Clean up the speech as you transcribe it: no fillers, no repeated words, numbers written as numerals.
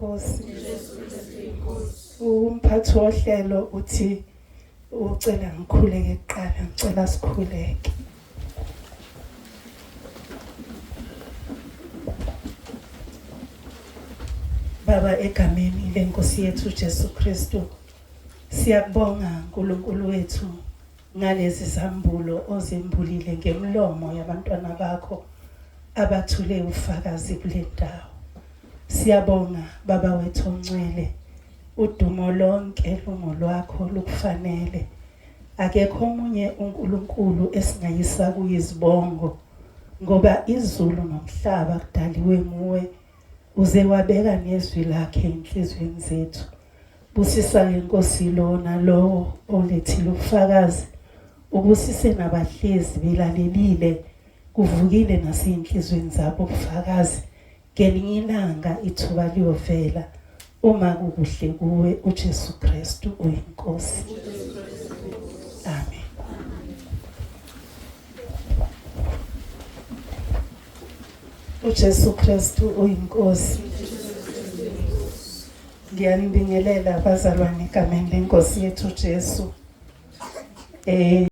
inkosi. Umphathi wohlelo uthi ucela ngikhuleke kuqala, ngicela sikhuleke. Baba, egameni lenkosi yethu Jesu Kristu, siyabonga nkulunkulu wethu ngalezi zambulo ozembulile ngemlomo yabantwana bakho abathule ufakazi kule ndawo. Siyabonga baba wethu ongcwele, udumo lonke lungolwakho lukufanele. Akekho omunye uNkulunkulu esingayisa kuyizibongo, ngoba izulu nomhlaba kudaliwe nguwe, uze wabeka nezwi lakhe enhlizweni zethu. Busisa ngenkosi lona lo olethile ubufakazi, ubusise nabahlezi belalelile, kuvukile naseyinhlizweni zabo ubufakazi. Ngelinye ilanga ithuba liyovela uma kukuhle kuwe uJesu Kristu uyinkosi. Amen. uJesu Kristu uyinkosi. Ngiyanibingelela abazalwane egameni lenkosi yethu Jesu.